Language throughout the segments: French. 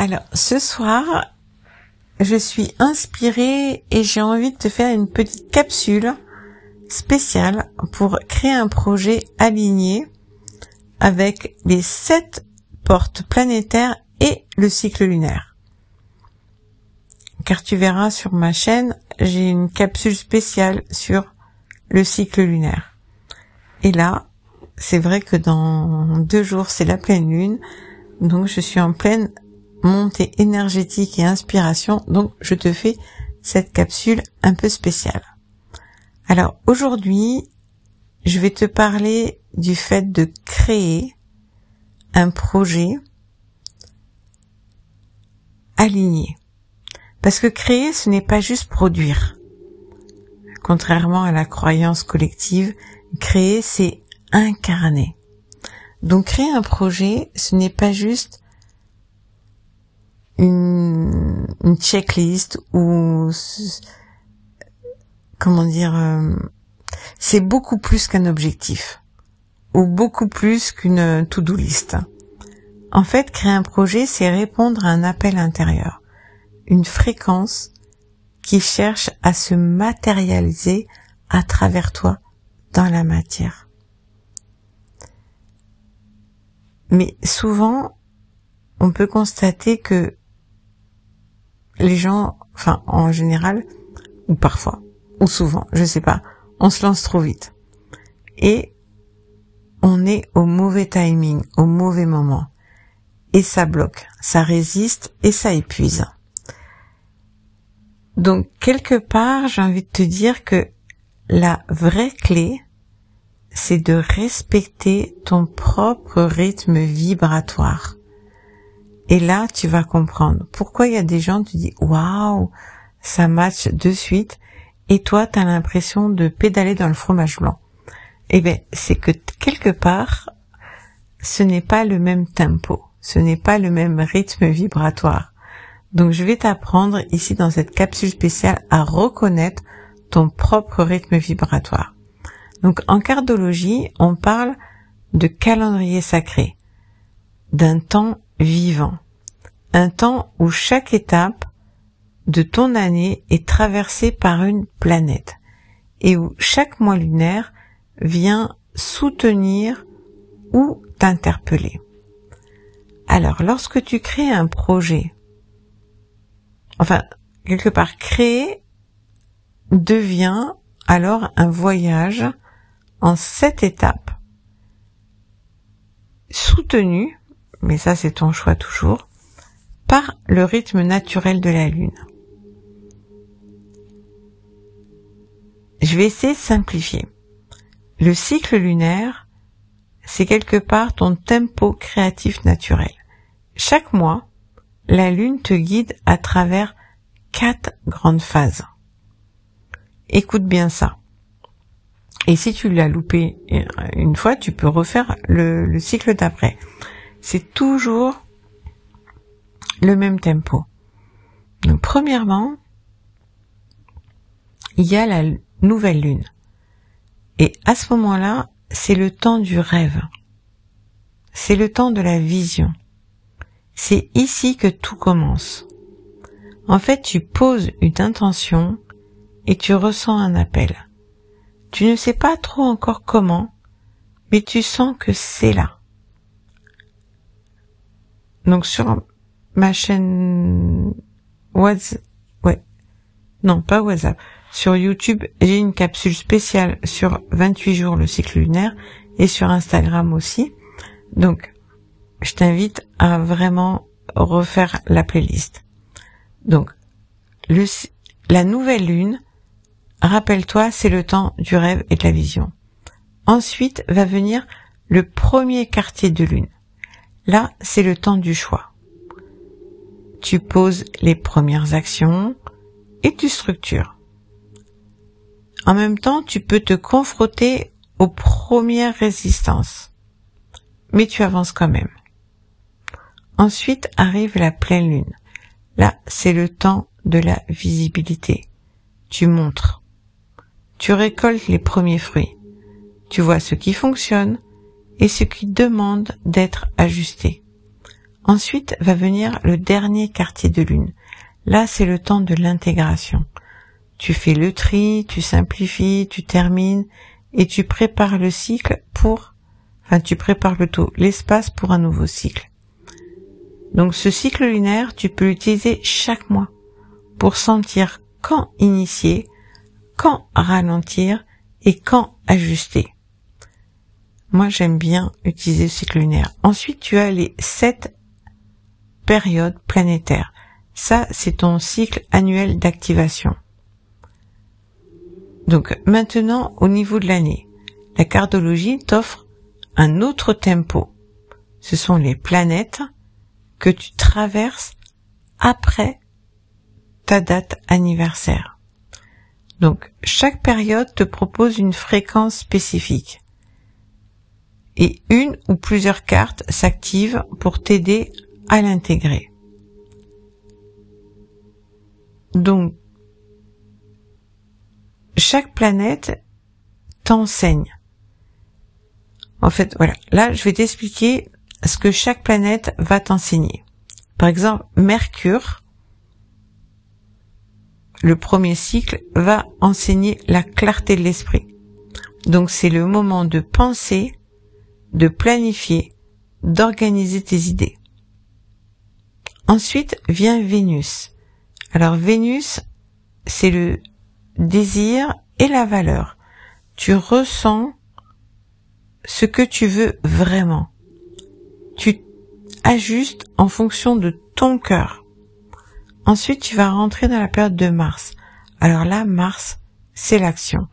Alors, ce soir, je suis inspirée et j'ai envie de te faire une petite capsule spéciale pour créer un projet aligné avec les 7 portes planétaires et le cycle lunaire. Car tu verras sur ma chaîne, j'ai une capsule spéciale sur le cycle lunaire. Et là, c'est vrai que dans 2 jours, c'est la pleine lune, donc je suis en pleine montée énergétique et inspiration, donc je te fais cette capsule un peu spéciale. Alors aujourd'hui, je vais te parler du fait de créer un projet aligné. Parce que créer, ce n'est pas juste produire. Contrairement à la croyance collective, créer, c'est incarner. Donc créer un projet, ce n'est pas juste une checklist ou c'est beaucoup plus qu'un objectif ou beaucoup plus qu'une to-do list. En fait, créer un projet, c'est répondre à un appel intérieur, une fréquence qui cherche à se matérialiser à travers toi dans la matière. Mais souvent, on peut constater que les gens, en général, ou parfois, ou souvent, je sais pas, on se lance trop vite. Et on est au mauvais timing, au mauvais moment. Et ça bloque, ça résiste et ça épuise. Donc, quelque part, j'ai envie de te dire que la vraie clé, c'est de respecter ton propre rythme vibratoire. Et là, tu vas comprendre pourquoi il y a des gens, tu dis « Waouh, ça match de suite » et toi, tu as l'impression de pédaler dans le fromage blanc. Eh bien, c'est que quelque part, ce n'est pas le même tempo, ce n'est pas le même rythme vibratoire. Donc, je vais t'apprendre ici dans cette capsule spéciale à reconnaître ton propre rythme vibratoire. Donc, en cardologie, on parle de calendrier sacré, d'un temps vivant, un temps où chaque étape de ton année est traversée par une planète et où chaque mois lunaire vient soutenir ou t'interpeller. Alors, lorsque tu crées un projet, quelque part, créer devient alors un voyage en 7 étapes, soutenu, mais ça c'est ton choix toujours, par le rythme naturel de la Lune. Je vais essayer de simplifier. Le cycle lunaire, c'est quelque part ton tempo créatif naturel. Chaque mois, la Lune te guide à travers 4 grandes phases. Écoute bien ça. Et si tu l'as loupé une fois, tu peux refaire le cycle d'après. C'est toujours le même tempo. Donc, premièrement, il y a la nouvelle lune. Et à ce moment-là, c'est le temps du rêve. C'est le temps de la vision. C'est ici que tout commence. En fait, tu poses une intention et tu ressens un appel. Tu ne sais pas trop encore comment, mais tu sens que c'est là. Donc sur ma chaîne sur YouTube, j'ai une capsule spéciale sur 28 jours le cycle lunaire et sur Instagram aussi. Donc, je t'invite à vraiment refaire la playlist. Donc, la nouvelle lune, rappelle-toi, c'est le temps du rêve et de la vision. Ensuite va venir le premier quartier de lune. Là, c'est le temps du choix. Tu poses les premières actions et tu structures. En même temps, tu peux te confronter aux premières résistances, mais tu avances quand même. Ensuite arrive la pleine lune. Là, c'est le temps de la visibilité. Tu montres. Tu récoltes les premiers fruits. Tu vois ce qui fonctionne et ce qui demande d'être ajusté. Ensuite va venir le dernier quartier de lune. Là, c'est le temps de l'intégration. Tu fais le tri, tu simplifies, tu termines et tu prépares le cycle tu prépares plutôt l'espace pour un nouveau cycle. Donc ce cycle lunaire, tu peux l'utiliser chaque mois pour sentir quand initier, quand ralentir et quand ajuster. Moi, j'aime bien utiliser le cycle lunaire. Ensuite, tu as les 7 périodes planétaires. Ça, c'est ton cycle annuel d'activation. Donc maintenant, au niveau de l'année, la cardologie t'offre un autre tempo. Ce sont les planètes que tu traverses après ta date anniversaire. Donc, chaque période te propose une fréquence spécifique. Et une ou plusieurs cartes s'activent pour t'aider à l'intégrer. Donc, chaque planète t'enseigne. En fait, voilà. Là, je vais t'expliquer ce que chaque planète va t'enseigner. Par exemple, Mercure, le premier cycle, va enseigner la clarté de l'esprit. Donc, c'est le moment de penser, de planifier, d'organiser tes idées. Ensuite vient Vénus. Alors Vénus, c'est le désir et la valeur. Tu ressens ce que tu veux vraiment. Tu ajustes en fonction de ton cœur. Ensuite, tu vas rentrer dans la période de Mars. Alors là, Mars, c'est l'action.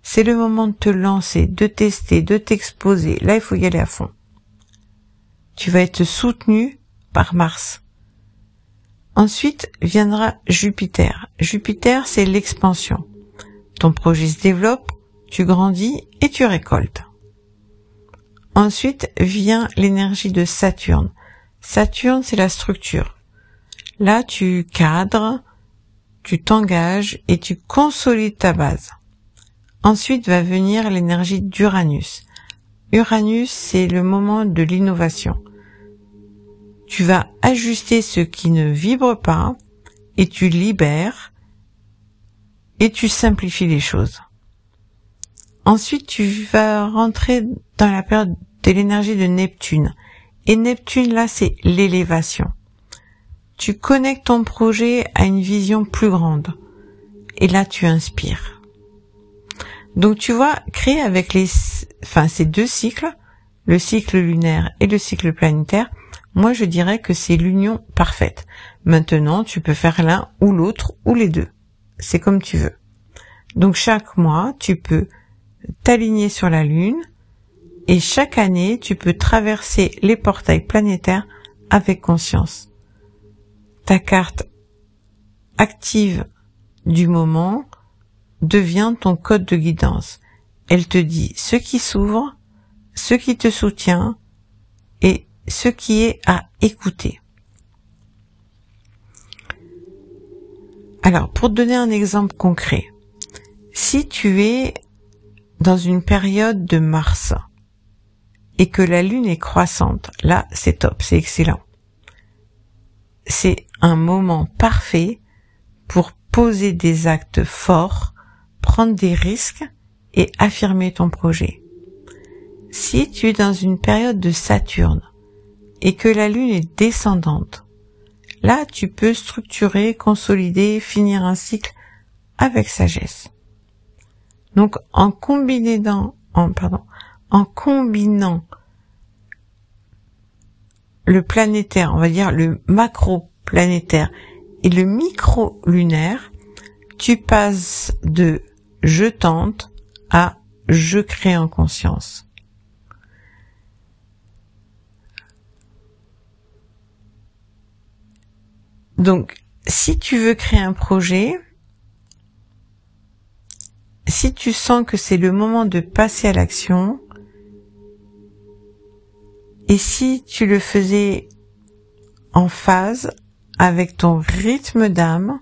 C'est le moment de te lancer, de tester, de t'exposer. Là, il faut y aller à fond. Tu vas être soutenu par Mars. Ensuite viendra Jupiter. Jupiter, c'est l'expansion. Ton projet se développe, tu grandis et tu récoltes. Ensuite vient l'énergie de Saturne. Saturne, c'est la structure. Là, tu cadres, tu t'engages et tu consolides ta base. Ensuite va venir l'énergie d'Uranus. Uranus, c'est le moment de l'innovation. Tu vas ajuster ce qui ne vibre pas et tu libères et tu simplifies les choses. Ensuite, tu vas rentrer dans la période de l'énergie de Neptune. Et Neptune, là, c'est l'élévation. Tu connectes ton projet à une vision plus grande. Et là, tu inspires. Donc, tu vois, créer avec ces 2 cycles, le cycle lunaire et le cycle planétaire, moi, je dirais que c'est l'union parfaite. Maintenant, tu peux faire l'un ou l'autre ou les 2. C'est comme tu veux. Donc, chaque mois, tu peux t'aligner sur la Lune et chaque année, tu peux traverser les portails planétaires avec conscience. Ta carte active du moment devient ton code de guidance. Elle te dit ce qui s'ouvre, ce qui te soutient et ce qui est à écouter. Alors, pour te donner un exemple concret, si tu es dans une période de Mars et que la Lune est croissante, là, c'est top, c'est excellent. C'est un moment parfait pour poser des actes forts, prendre des risques et affirmer ton projet. Si tu es dans une période de Saturne et que la Lune est descendante, là, tu peux structurer, consolider, finir un cycle avec sagesse. Donc, en combinant le planétaire, on va dire le macro-planétaire et le micro-lunaire, tu passes de « je tente » à « je crée en conscience ». Donc, si tu veux créer un projet, si tu sens que c'est le moment de passer à l'action, et si tu le faisais en phase avec ton rythme d'âme,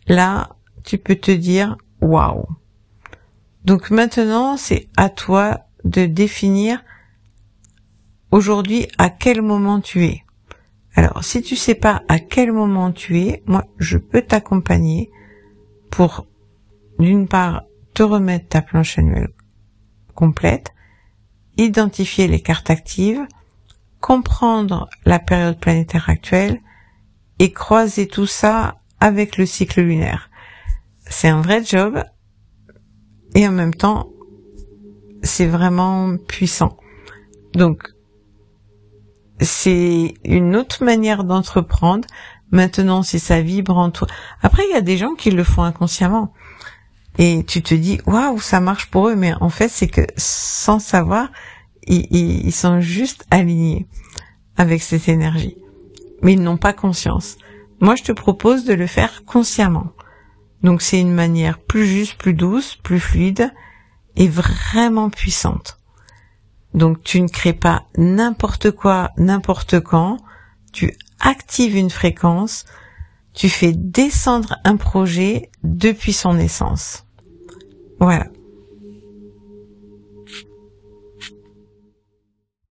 là, tu peux te dire « waouh ». Donc maintenant, c'est à toi de définir aujourd'hui à quel moment tu es. Alors, si tu sais pas à quel moment tu es, moi, je peux t'accompagner pour, d'une part, te remettre ta planche annuelle complète, identifier les cartes actives, comprendre la période planétaire actuelle et croiser tout ça avec le cycle lunaire. C'est un vrai job et en même temps, c'est vraiment puissant. Donc, c'est une autre manière d'entreprendre. Maintenant, si ça vibre en toi. Après, il y a des gens qui le font inconsciemment. Et tu te dis, waouh, ça marche pour eux. Mais en fait, c'est que sans savoir, ils sont juste alignés avec cette énergie. Mais ils n'ont pas conscience. Moi, je te propose de le faire consciemment. Donc, c'est une manière plus juste, plus douce, plus fluide et vraiment puissante. Donc, tu ne crées pas n'importe quoi, n'importe quand. Tu actives une fréquence. Tu fais descendre un projet depuis son essence. Voilà.